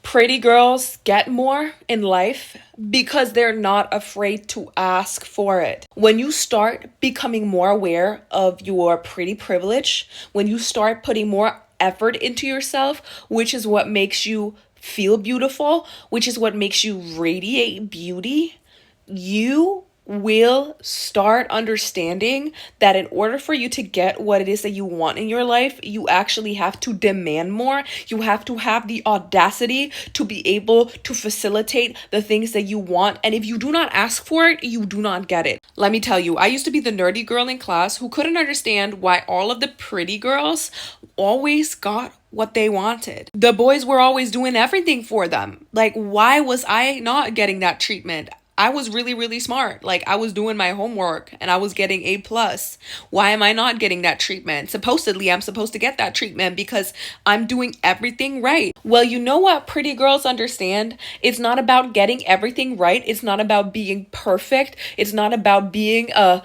Pretty girls get more in life because they're not afraid to ask for it. When you start becoming more aware of your pretty privilege, when you start putting more effort into yourself, which is what makes you feel beautiful, which is what makes you radiate beauty, you will start understanding that in order for you to get what it is that you want in your life, you actually have to demand more. You have to have the audacity to be able to facilitate the things that you want. And if you do not ask for it, you do not get it. Let me tell you, I used to be the nerdy girl in class who couldn't understand why all of the pretty girls always got what they wanted. The boys were always doing everything for them. Like, why was I not getting that treatment? I was really, really smart. Like, I was doing my homework and I was getting A plus. Why am I not getting that treatment? Supposedly, I'm supposed to get that treatment because I'm doing everything right. Well, you know what pretty girls understand? It's not about getting everything right. It's not about being perfect. It's not about being a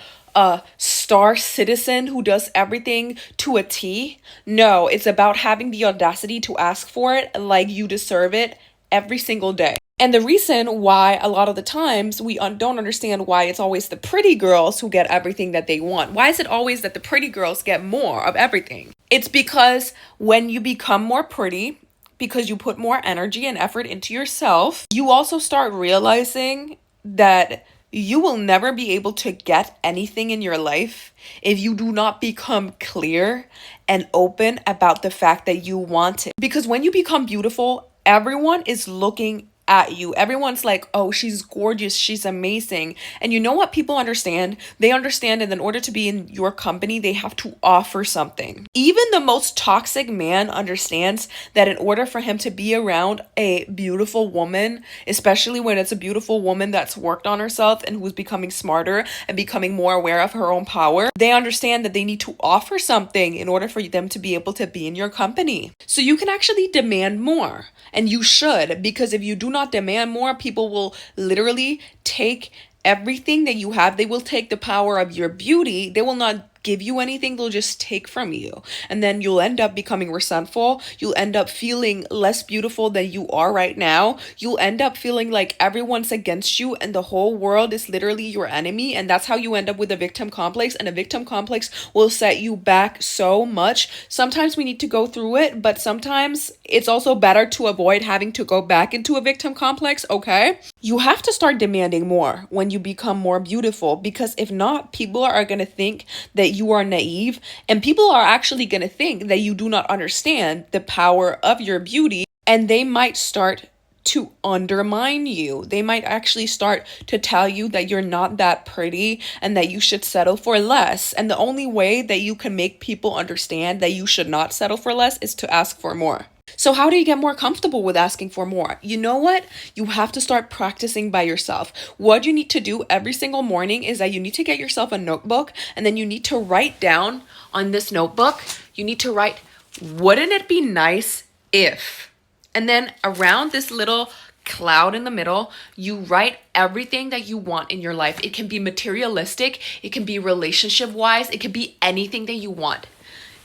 star citizen who does everything to a T. No, it's about having the audacity to ask for it like you deserve it every single day. And the reason why a lot of the times we don't understand why it's always the pretty girls who get everything that they want. Why is it always that the pretty girls get more of everything? It's because when you become more pretty, because you put more energy and effort into yourself, you also start realizing that you will never be able to get anything in your life if you do not become clear and open about the fact that you want it. Because when you become beautiful, everyone is looking at you. Everyone's like, oh, she's gorgeous, she's amazing. And you know what people understand? They understand that in order to be in your company, they have to offer something. Even the most toxic man understands that in order for him to be around a beautiful woman, especially when it's a beautiful woman that's worked on herself and who's becoming smarter and becoming more aware of her own power, they understand that they need to offer something in order for them to be able to be in your company. So you can actually demand more, and you should, because if you do not demand more, people will literally take everything that you have. They will take the power of your beauty. They will not give you anything, they'll just take from you. And then you'll end up becoming resentful. You'll end up feeling less beautiful than you are right now. You'll end up feeling like everyone's against you and the whole world is literally your enemy. And that's how you end up with a victim complex. And a victim complex will set you back so much. Sometimes we need to go through it, but sometimes it's also better to avoid having to go back into a victim complex, okay? You have to start demanding more when you become more beautiful, because if not, people are going to think that you are naive, and people are actually going to think that you do not understand the power of your beauty, and they might start to undermine you. They might actually start to tell you that you're not that pretty and that you should settle for less. And the only way that you can make people understand that you should not settle for less is to ask for more. So how do you get more comfortable with asking for more? You know what? You have to start practicing by yourself. What you need to do every single morning is that you need to get yourself a notebook, and then you need to write down on this notebook, you need to write, wouldn't it be nice if? And then around this little cloud in the middle, you write everything that you want in your life. It can be materialistic, it can be relationship wise, it can be anything that you want.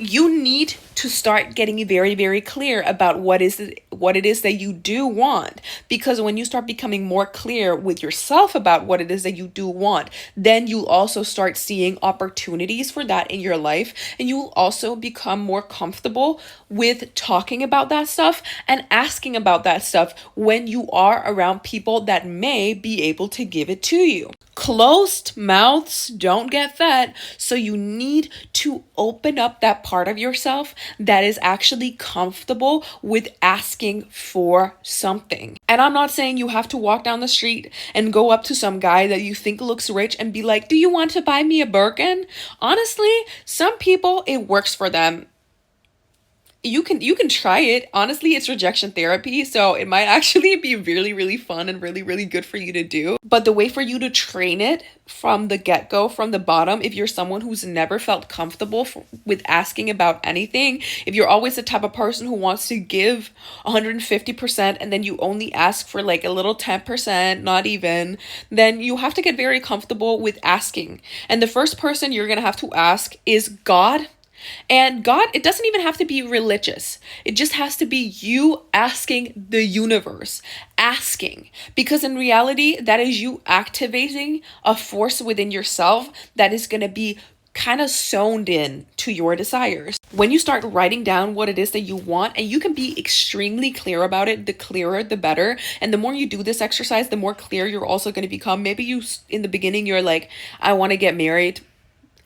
You need to start getting very, very clear about what it is that you do want. Because when you start becoming more clear with yourself about what it is that you do want, then you'll also start seeing opportunities for that in your life. And you'll also become more comfortable with talking about that stuff and asking about that stuff when you are around people that may be able to give it to you. Closed mouths don't get fed. So you need to open up that part of yourself that is actually comfortable with asking for something. And I'm not saying you have to walk down the street and go up to some guy that you think looks rich and be like, do you want to buy me a Birkin? Honestly, some people, it works for them. You can try it. Honestly, it's rejection therapy, so it might actually be really, really fun and really, really good for you to do. But the way for you to train it from the get-go, from the bottom, if you're someone who's never felt comfortable with asking about anything, if you're always the type of person who wants to give 150% and then you only ask for like a little 10%, not even, then you have to get very comfortable with asking. And the first person you're gonna have to ask is God. And God, it doesn't even have to be religious. It just has to be you asking the universe, asking. Because in reality, that is you activating a force within yourself that is going to be kind of sewn in to your desires. When you start writing down what it is that you want, and you can be extremely clear about it, the clearer the better. And the more you do this exercise, the more clear you're also going to become. Maybe in the beginning you're like, I want to get married,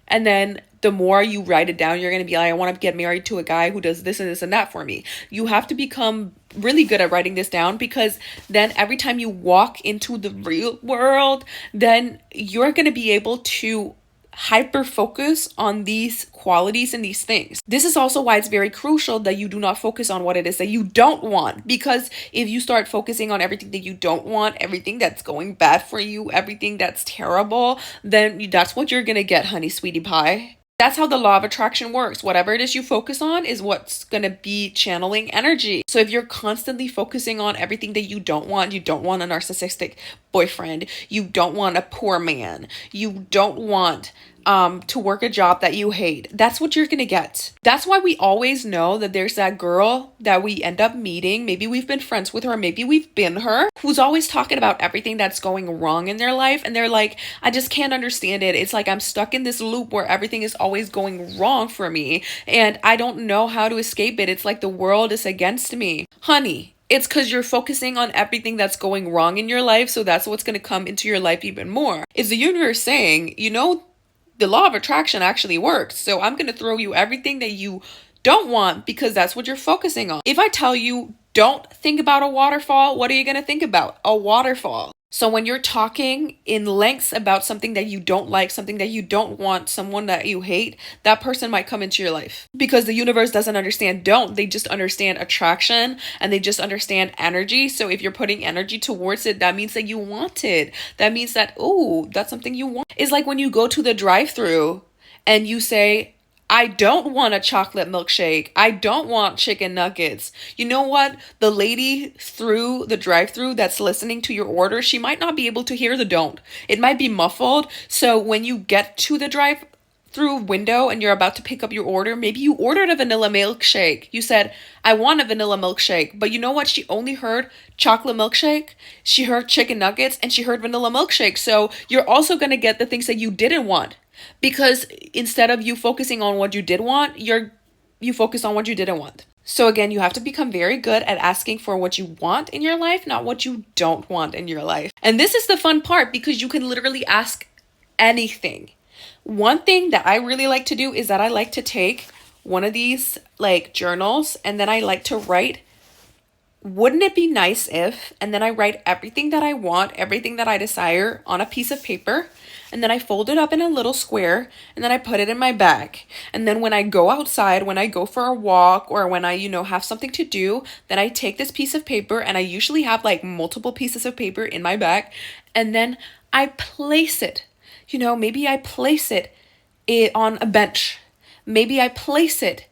and then the more you write it down, you're going to be like, I want to get married to a guy who does this and this and that for me. You have to become really good at writing this down, because then every time you walk into the real world, then you're going to be able to hyper focus on these qualities and these things. This is also why it's very crucial that you do not focus on what it is that you don't want, because if you start focusing on everything that you don't want, everything that's going bad for you, everything that's terrible, then that's what you're gonna get, honey sweetie pie. That's how the law of attraction works. Whatever it is you focus on is what's going to be channeling energy. So if you're constantly focusing on everything that you don't want a narcissistic boyfriend, you don't want a poor man, you don't want to work a job that you hate, that's what you're gonna get. That's why we always know that there's that girl that we end up meeting, maybe we've been friends with her, maybe we've been her, who's always talking about everything that's going wrong in their life, and they're like, I just can't understand it. It's like I'm stuck in this loop where everything is always going wrong for me, and I don't know how to escape it. It's like the world is against me. Honey, it's because you're focusing on everything that's going wrong in your life, so that's what's going to come into your life even more. It's the universe saying, the law of attraction actually works. So I'm going to throw you everything that you don't want, because that's what you're focusing on. If I tell you, don't think about a waterfall, what are you going to think about? A waterfall. So when you're talking in lengths about something that you don't like, something that you don't want, someone that you hate, that person might come into your life, because the universe doesn't understand they just understand attraction, and they just understand energy. So if you're putting energy towards it, that means that you want it. That means that, oh, that's something you want. It's like when you go to the drive-thru and you say, I don't want a chocolate milkshake. I don't want chicken nuggets. You know what? The lady through the drive-thru that's listening to your order, she might not be able to hear the don't. It might be muffled. So when you get to the drive-thru window and you're about to pick up your order, maybe you ordered a vanilla milkshake. You said, I want a vanilla milkshake. But you know what? She only heard chocolate milkshake, she heard chicken nuggets, and she heard vanilla milkshake. So you're also going to get the things that you didn't want. Because instead of you focusing on what you did want, you focus on what you didn't want. So again, you have to become very good at asking for what you want in your life, not what you don't want in your life. And this is the fun part, because you can literally ask anything. One thing that I really like to do is that I like to take one of these like journals, and then I like to write, wouldn't it be nice if, and then I write everything that I want, everything that I desire on a piece of paper, and then I fold it up in a little square, and then I put it in my bag. And then when I go outside, when I go for a walk, or when I, have something to do, then I take this piece of paper, and I usually have like multiple pieces of paper in my bag, and then I place it. Maybe I place it on a bench. Maybe I place it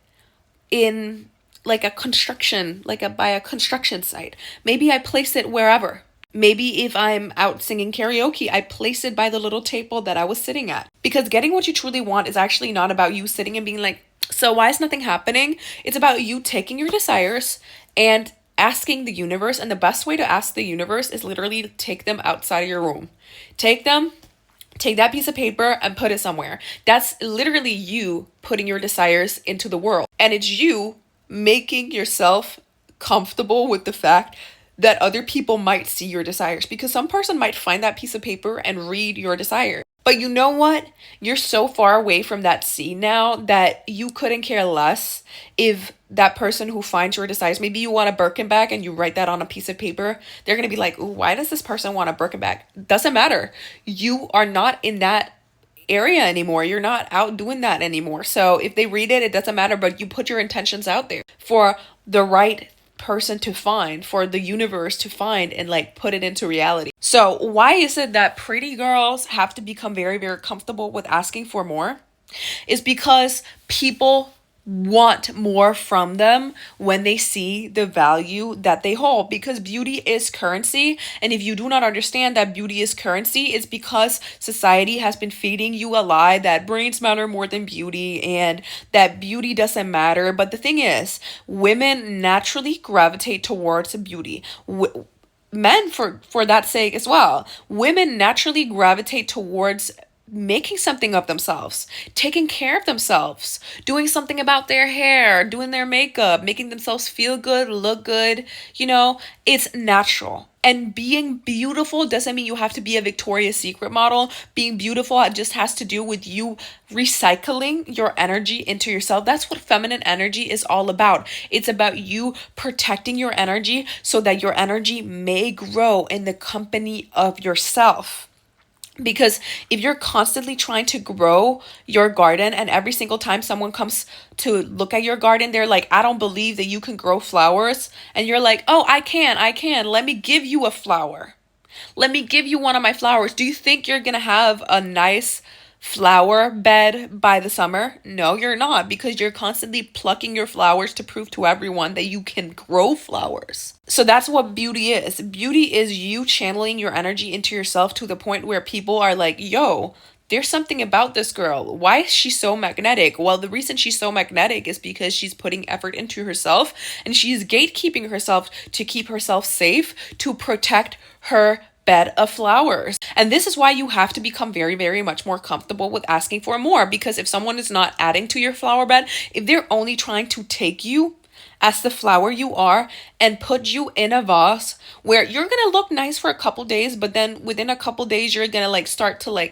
in like a construction, by a construction site. Maybe I place it wherever. Maybe if I'm out singing karaoke, I place it by the little table that I was sitting at. Because getting what you truly want is actually not about you sitting and being like, so why is nothing happening? It's about you taking your desires and asking the universe. And the best way to ask the universe is literally to take them outside of your room. Take that piece of paper and put it somewhere. That's literally you putting your desires into the world. And it's you making yourself comfortable with the fact that other people might see your desires, because some person might find that piece of paper and read your desire. But you know what? You're so far away from that scene now that you couldn't care less if that person who finds your desires, maybe you want a Birkin bag and you write that on a piece of paper, they're going to be like, ooh, why does this person want a Birkin bag? Doesn't matter. You are not in that area anymore. You're not out doing that anymore. So if they read it, it doesn't matter, but you put your intentions out there for the right person to find, for the universe to find, and put it into reality. So why is it that pretty girls have to become very, very comfortable with asking for more? Is because people want more from them when they see the value that they hold, because beauty is currency. And if you do not understand that beauty is currency, it's because society has been feeding you a lie that brains matter more than beauty and that beauty doesn't matter. But the thing is, women naturally gravitate towards beauty. Men, for that sake as well, women naturally gravitate towards making something of themselves, taking care of themselves, doing something about their hair, doing their makeup, making themselves feel good, look good. It's natural. And being beautiful doesn't mean you have to be a Victoria's Secret model. Being beautiful just has to do with you recycling your energy into yourself. That's what feminine energy is all about. It's about you protecting your energy so that your energy may grow in the company of yourself. Because if you're constantly trying to grow your garden and every single time someone comes to look at your garden, they're like, I don't believe that you can grow flowers. And you're like, oh, I can. Let me give you a flower. Let me give you one of my flowers. Do you think you're going to have a nice flower bed by the summer? No, you're not, because you're constantly plucking your flowers to prove to everyone that you can grow flowers. So that's what beauty is. Beauty is you channeling your energy into yourself to the point where people are like, yo, there's something about this girl. Why is she so magnetic? Well, the reason she's so magnetic is because she's putting effort into herself and she's gatekeeping herself to keep herself safe, to protect her bed of flowers. And this is why you have to become very, very much more comfortable with asking for more. Because if someone is not adding to your flower bed, if they're only trying to take you as the flower you are and put you in a vase where you're gonna look nice for a couple days, but then within a couple days you're gonna start to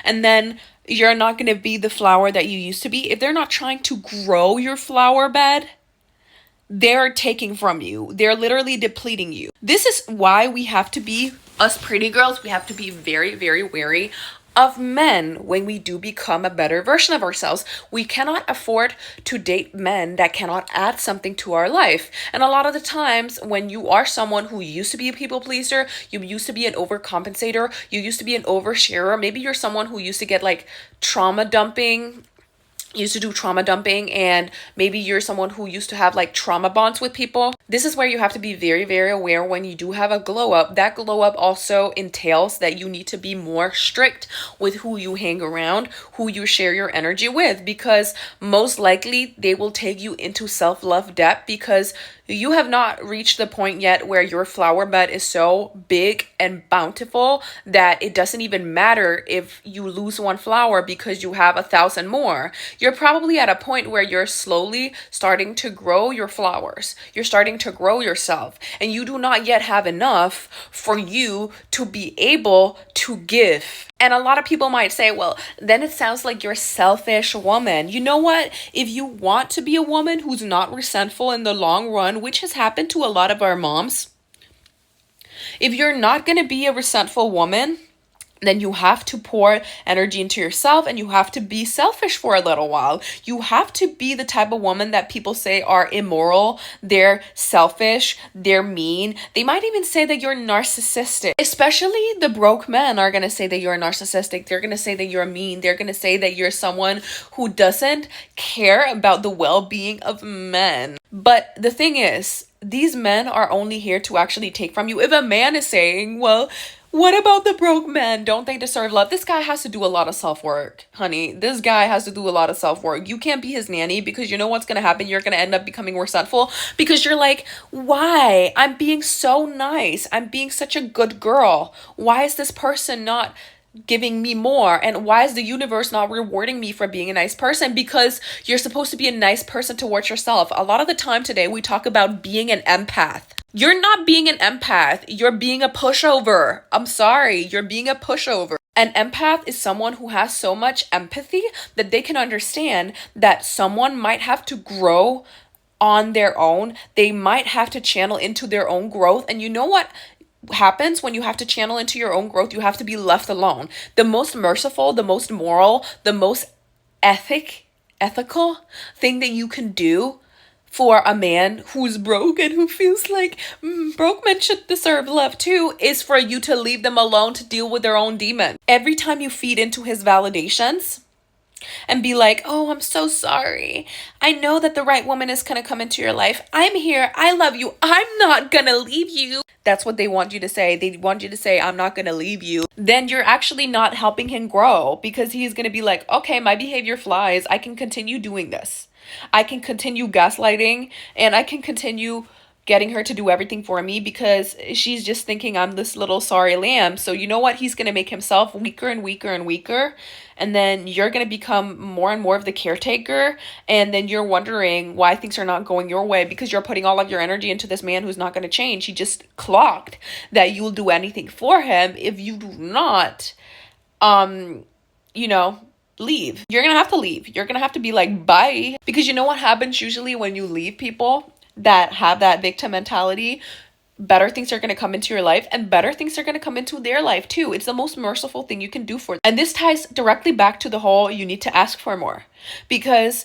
and then you're not gonna be the flower that you used to be. If they're not trying to grow your flower bed, they're taking from you. They're literally depleting you. This is why we have to be, us pretty girls, we have to be very, very wary of men when we do become a better version of ourselves. We cannot afford to date men that cannot add something to our life. And a lot of the times when you are someone who used to be a people pleaser, you used to be an overcompensator, you used to be an oversharer, maybe you're someone who used to get trauma dumping, used to do trauma dumping, and maybe you're someone who used to have trauma bonds with people. This is where you have to be very, very aware when you do have a glow up. That glow up also entails that you need to be more strict with who you hang around, who you share your energy with, because most likely they will take you into self-love debt because you have not reached the point yet where your flower bed is so big and bountiful that it doesn't even matter if you lose one flower because you have 1,000 more. You're probably at a point where you're slowly starting to grow your flowers. You're starting to grow yourself, and you do not yet have enough for you to be able to give. And a lot of people might say, well, then it sounds like you're a selfish woman. You know what? If you want to be a woman who's not resentful in the long run, which has happened to a lot of our moms, if you're not going to be a resentful woman, then you have to pour energy into yourself and you have to be selfish for a little while. You have to be the type of woman that people say are immoral, they're selfish, they're mean. They might even say that you're narcissistic. Especially the broke men are going to say that you're narcissistic. They're going to say that you're mean. They're going to say that you're someone who doesn't care about the well-being of men. But the thing is, these men are only here to actually take from you. If a man is saying, well, what about the broke men? Don't they deserve love? This guy has to do a lot of self-work, honey. This guy has to do a lot of self-work. You can't be his nanny, because you know what's going to happen? You're going to end up becoming resentful because you're like, why? I'm being so nice. I'm being such a good girl. Why is this person not giving me more? And why is the universe not rewarding me for being a nice person? Because you're supposed to be a nice person towards yourself. A lot of the time today, we talk about being an empath. You're not being an empath. You're being a pushover. I'm sorry. You're being a pushover. An empath is someone who has so much empathy that they can understand that someone might have to grow on their own. They might have to channel into their own growth. And you know what happens when you have to channel into your own growth? You have to be left alone. The most merciful, the most moral, the most ethical thing that you can do for a man who's broke and who feels like broke men should deserve love too is for you to leave them alone to deal with their own demon. Every time you feed into his validations, and be like, oh, I'm so sorry. I know that the right woman is going to come into your life. I'm here. I love you. I'm not going to leave you. That's what they want you to say. They want you to say, I'm not going to leave you. Then you're actually not helping him grow, because he's going to be like, okay, my behavior flies. I can continue doing this. I can continue gaslighting, and I can continue getting her to do everything for me because she's just thinking I'm this little sorry lamb. So you know what? He's going to make himself weaker and weaker and weaker. And then you're going to become more and more of the caretaker. And then you're wondering why things are not going your way because you're putting all of your energy into this man who's not going to change. He just clocked that you'll do anything for him if you do not, leave. You're going to have to leave. You're going to have to be like, bye. Because you know what happens usually when you leave people that have that victim mentality? Better things are going to come into your life, and better things are going to come into their life too. It's the most merciful thing you can do for them. And this ties directly back to the whole you need to ask for more, because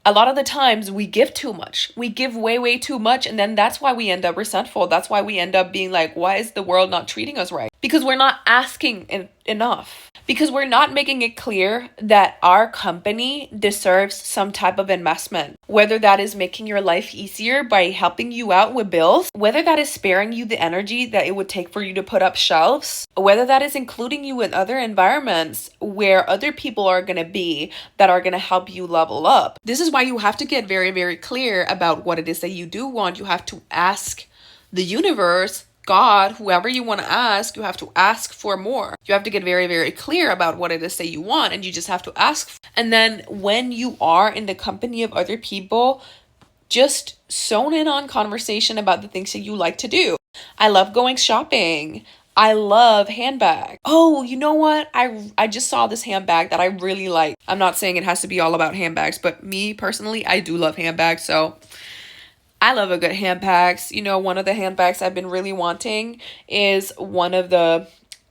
a lot of the times we give too much. We give way too much, and then that's why we end up resentful. That's why we end up being like, why is the world not treating us right? Because we're not asking enough. Because we're not making it clear that our company deserves some type of investment. Whether that is making your life easier by helping you out with bills, whether that is sparing you the energy that it would take for you to put up shelves, whether that is including you in other environments where other people are going to be that are going to help you level up. This is why you have to get very clear about what it is that you do want. You have to ask the universe, God, whoever you want to ask, you have to ask for more. You have to get very clear about what it is that you want, and you just have to ask. And then when you are in the company of other people, just zone in on conversation about the things that you like to do. I love going shopping. I love handbags. Oh, you know what? I just saw this handbag that I really like. I'm not saying it has to be all about handbags, but me personally, I do love handbags, so I love a good handbags. You know, one of the handbags I've been really wanting is one of the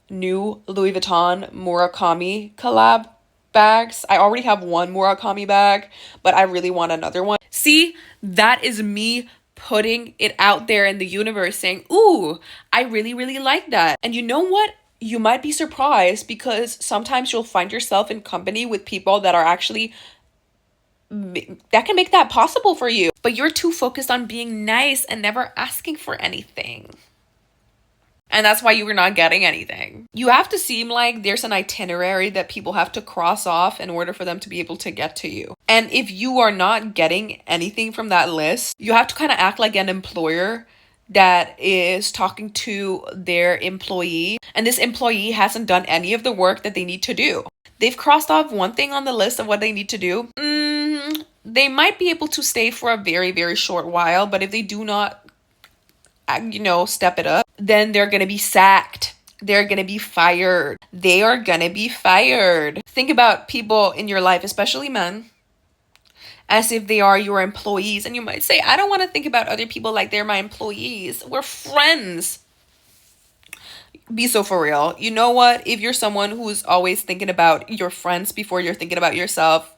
new Louis Vuitton Murakami collab bags. I already have one Murakami bag, but I really want another one. See, that is me putting it out there in the universe saying, ooh, I really like that. And you know what? You might be surprised, because sometimes you'll find yourself in company with people that are actually that can make that possible for you, but you're too focused on being nice and never asking for anything. And that's why you were not getting anything. You have to seem like there's an itinerary that people have to cross off in order for them to be able to get to you. And if you are not getting anything from that list, you have to kind of act like an employer that is talking to their employee, and this employee hasn't done any of the work that they need to do. They've crossed off one thing on the list of what they need to do. They might be able to stay for a very short while, but if they do not, step it up, then they're going to be sacked. They're going to be fired. They are going to be fired. Think about people in your life, especially men, as if they are your employees. And you might say, I don't want to think about other people like they're my employees. We're friends. Be so for real. You know what? If you're someone who's always thinking about your friends before you're thinking about yourself,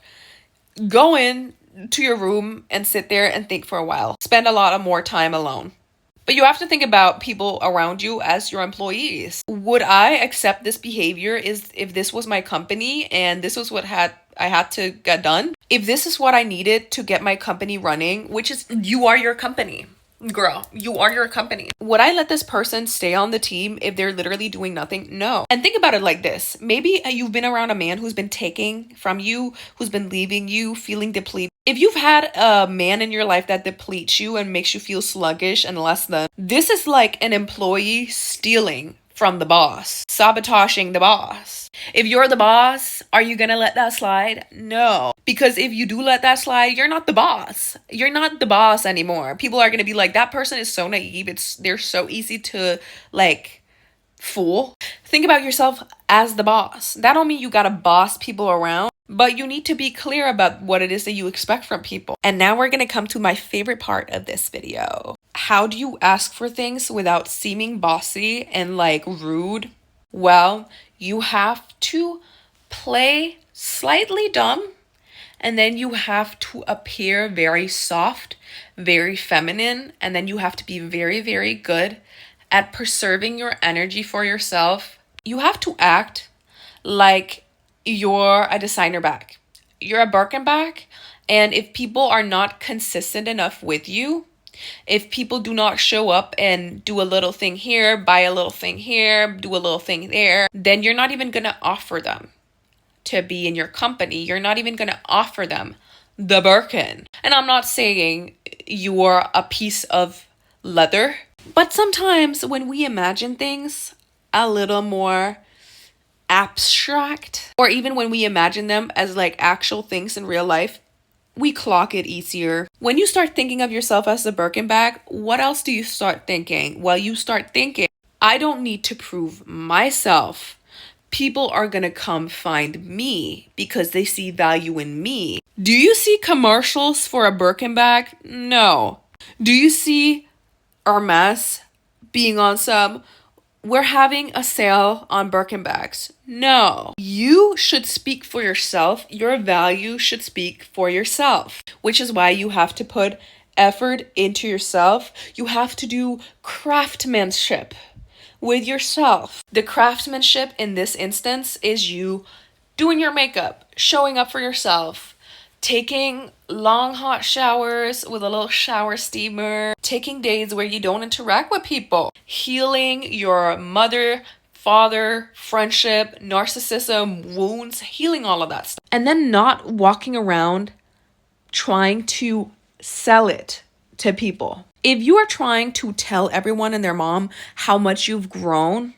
go in to your room and sit there and think for a while. Spend a lot of more time alone. But you have to think about people around you as your employees. Would I accept this behavior if this was my company and this was what I had to get done? If this is what I needed to get my company running, which is, you are your company. Girl, you are your company. Would I let this person stay on the team if they're literally doing nothing? No. And think about it like this. Maybe you've been around a man who's been taking from you, who's been leaving you, feeling depleted. If you've had a man in your life that depletes you and makes you feel sluggish and less than, this is like an employee stealing from the boss, sabotaging the boss. If you're the boss, are you gonna let that slide? No. Because if you do let that slide, you're not the boss. You're not the boss anymore. People are gonna be like, that person is so naive. They're so easy to fool. Think about yourself as the boss. That don't mean you gotta boss people around, but you need to be clear about what it is that you expect from people. And now we're gonna come to my favorite part of this video. How do you ask for things without seeming bossy and rude? Well, you have to play slightly dumb, and then you have to appear very soft, very feminine, and then you have to be very good at preserving your energy for yourself. You have to act like you're a designer bag. you're a Birkin bag, and if people are not consistent enough with you, if people do not show up and do a little thing here, buy a little thing here, do a little thing there, then you're not even going to offer them to be in your company. You're not even going to offer them the Birkin. And I'm not saying you're a piece of leather, but sometimes when we imagine things a little more abstract, or even when we imagine them as like actual things in real life, we clock it easier. When you start thinking of yourself as a Birkin bag, what else do you start thinking? Well, you start thinking, I don't need to prove myself. People are gonna come find me because they see value in me. Do you see commercials for a Birkin bag? No. Do you see Hermes being on some, we're having a sale on Birkin bags? No. You should speak for yourself. Your value should speak for yourself, which is why you have to put effort into yourself. You have to do craftsmanship with yourself. The craftsmanship in this instance is you doing your makeup, showing up for yourself, taking long hot showers with a little shower steamer, taking days where you don't interact with people, healing your mother, father, friendship, narcissism, wounds, healing all of that stuff. And then not walking around trying to sell it to people. If you are trying to tell everyone and their mom how much you've grown,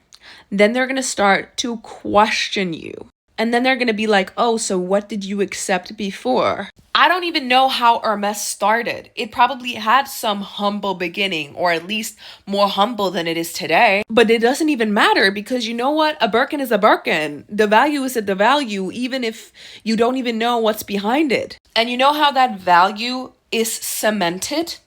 then they're going to start to question you. And then they're going to be like, oh, so what did you accept before? I don't even know how Hermes started. It probably had some humble beginning, or at least more humble than it is today. But it doesn't even matter, because you know what? A Birkin is a Birkin. The value is the value, even if you don't even know what's behind it. And you know how that value is cemented?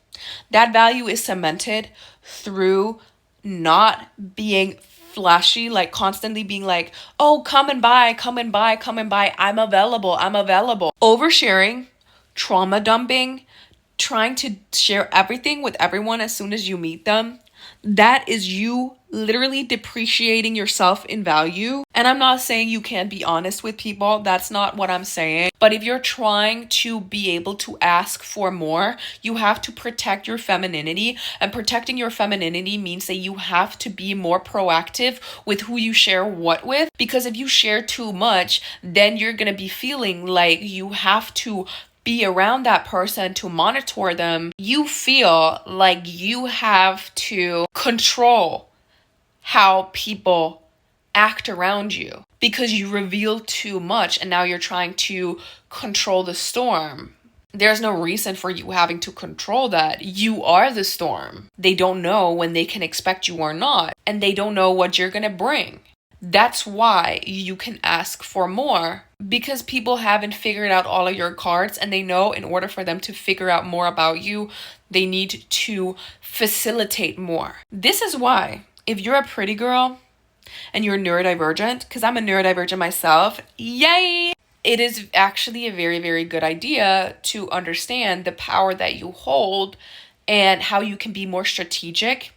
That value is cemented through not being flashy, like constantly being like, oh, come and buy, come and buy, come and buy. I'm available. I'm available. Oversharing, trauma dumping, trying to share everything with everyone as soon as you meet them. That is you literally depreciating yourself in value. And I'm not saying you can't be honest with people. That's not what I'm saying. But if you're trying to be able to ask for more, you have to protect your femininity. And protecting your femininity means that you have to be more proactive with who you share what with. Because if you share too much, then you're going to be feeling like you have to be around that person to monitor them. You feel like you have to control how people act around you because you reveal too much, and now you're trying to control the storm. There's no reason for you having to control that. You are the storm. They don't know when they can expect you or not, and they don't know what you're gonna bring. That's why you can ask for more, because people haven't figured out all of your cards, and they know in order for them to figure out more about you, they need to facilitate more. This is why if you're a pretty girl and you're neurodivergent, because I'm a neurodivergent myself, yay! It is actually a very, very good idea to understand the power that you hold and how you can be more strategic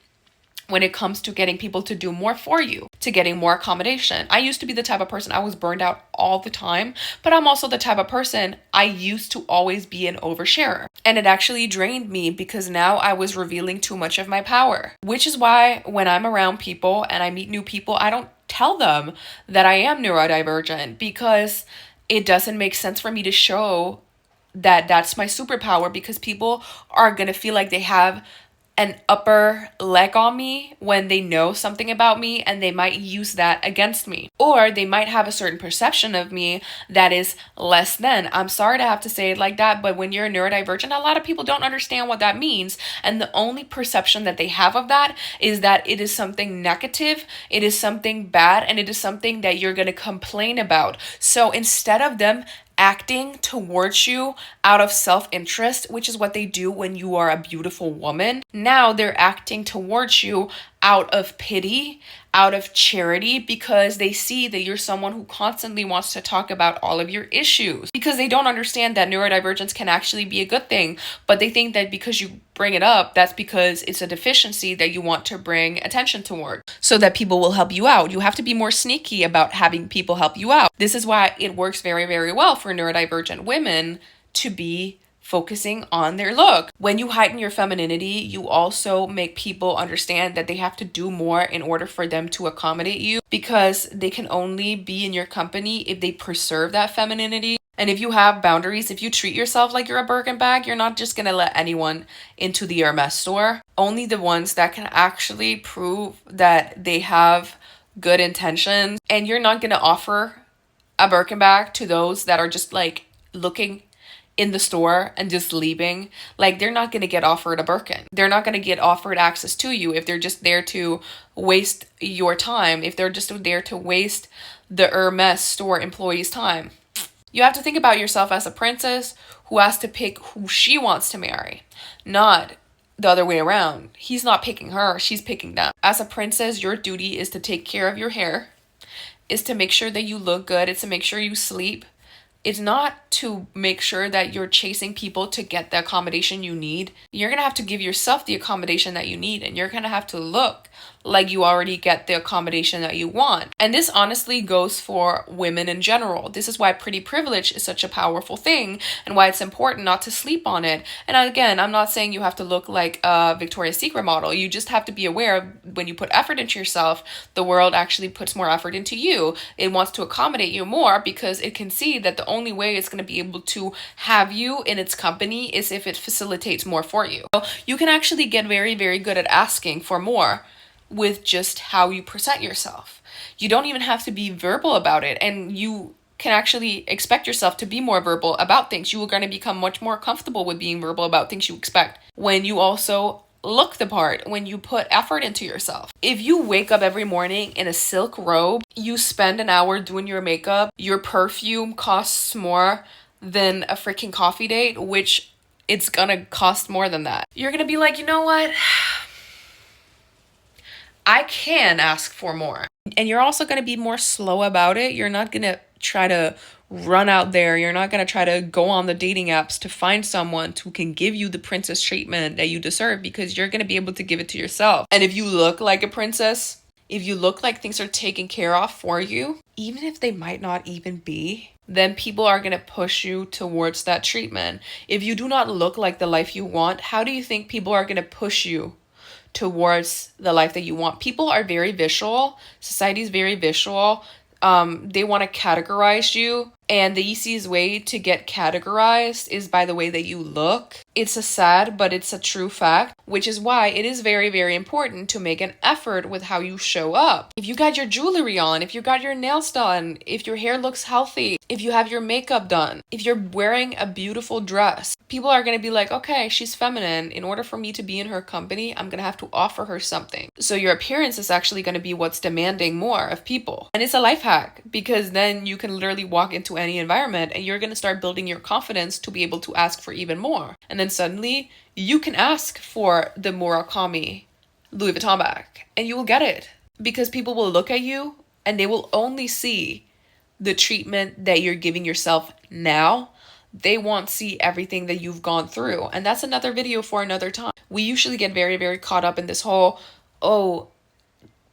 when it comes to getting people to do more for you, to getting more accommodation. I used to be the type of person, I was burned out all the time, but I'm also the type of person, I used to always be an oversharer. And it actually drained me because now I was revealing too much of my power, which is why when I'm around people and I meet new people, I don't tell them that I am neurodivergent, because it doesn't make sense for me to show that that's my superpower, because people are going to feel like they have an upper leg on me when they know something about me, and they might use that against me. Or they might have a certain perception of me that is less than. I'm sorry to have to say it like that, but when you're neurodivergent, a lot of people don't understand what that means. And the only perception that they have of that is that it is something negative, it is something bad, and it is something that you're going to complain about. So instead of them acting towards you out of self-interest, which is what they do when you are a beautiful woman, now they're acting towards you out of pity, out of charity, because they see that you're someone who constantly wants to talk about all of your issues, because they don't understand that neurodivergence can actually be a good thing. But they think that because you bring it up, that's because it's a deficiency that you want to bring attention toward so that people will help you out. You have to be more sneaky about having people help you out. This is why it works very, very well for neurodivergent women to be focusing on their look. When you heighten your femininity, you also make people understand that they have to do more in order for them to accommodate you, because they can only be in your company if they preserve that femininity. And if you have boundaries, if you treat yourself like you're a Birkin bag, you're not just gonna let anyone into the Hermes store. Only the ones that can actually prove that they have good intentions. And you're not gonna offer a Birkin bag to those that are just like looking in the store and just leaving. Like, they're not going to get offered a Birkin. They're not going to get offered access to you if they're just there to waste your time, if they're just there to waste the Hermes store employee's time. You have to think about yourself as a princess who has to pick who she wants to marry, not the other way around. He's not picking her, she's picking them. As a princess, your duty is to take care of your hair, is to make sure that you look good, it's to make sure you sleep. It's not to make sure that you're chasing people to get the accommodation you need. You're going to have to give yourself the accommodation that you need, and you're going to have to look like you already get the accommodation that you want. And this honestly goes for women in general. This is why pretty privilege is such a powerful thing, and why it's important not to sleep on it. And again, I'm not saying you have to look like a Victoria's Secret model. You just have to be aware of when you put effort into yourself, the world actually puts more effort into you. It wants to accommodate you more because it can see that the only way it's going to be able to have you in its company is if it facilitates more for you. So you can actually get very, very good at asking for more with just how you present yourself. You don't even have to be verbal about it, and you can actually expect yourself to be more verbal about things. You are going to become much more comfortable with being verbal about things you expect when you also look the part, when you put effort into yourself. If you wake up every morning in a silk robe, you spend an hour doing your makeup, your perfume costs more than a freaking coffee date, which it's gonna cost more than that. You're gonna be like, you know what? I can ask for more. And you're also going to be more slow about it. You're not going to try to run out there. You're not going to try to go on the dating apps to find someone who can give you the princess treatment that you deserve, because you're going to be able to give it to yourself. And if you look like a princess, if you look like things are taken care of for you, even if they might not even be, then people are going to push you towards that treatment. If you do not look like the life you want, how do you think people are going to push you towards the life that you want? People are very visual. Society is very visual. They want to categorize you. And the easiest way to get categorized is by the way that you look. It's a sad, but it's a true fact, which is why it is very, very important to make an effort with how you show up. If you got your jewelry on, if you got your nails done, if your hair looks healthy, if you have your makeup done, if you're wearing a beautiful dress, people are going to be like, okay, she's feminine. In order for me to be in her company, I'm going to have to offer her something. So your appearance is actually going to be what's demanding more of people. And it's a life hack, because then you can literally walk into any environment and you're going to start building your confidence to be able to ask for even more. And then suddenly you can ask for the Murakami Louis Vuitton bag and you will get it, because people will look at you and they will only see the treatment that you're giving yourself now. They won't see everything that you've gone through. And that's another video for another time. We usually get very, very caught up in this whole, oh,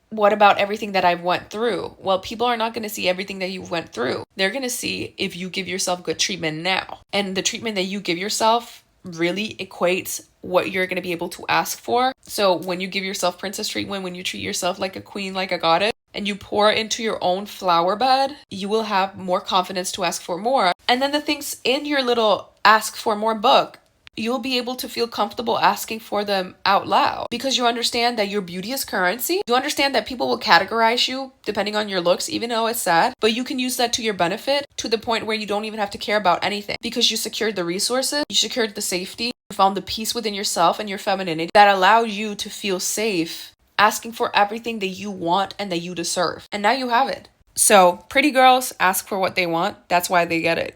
what about everything that I've went through? Well, people are not going to see everything that you went through. They're going to see if you give yourself good treatment now. And the treatment that you give yourself really equates what you're going to be able to ask for. So when you give yourself princess treatment, when you treat yourself like a queen, like a goddess, and you pour into your own flower bed, you will have more confidence to ask for more. And then the things in your little ask for more book, you'll be able to feel comfortable asking for them out loud, because you understand that your beauty is currency. You understand that people will categorize you depending on your looks, even though it's sad, but you can use that to your benefit, to the point where you don't even have to care about anything, because you secured the resources, you secured the safety, you found the peace within yourself and your femininity that allowed you to feel safe asking for everything that you want and that you deserve. And now you have it. So pretty girls ask for what they want. That's why they get it.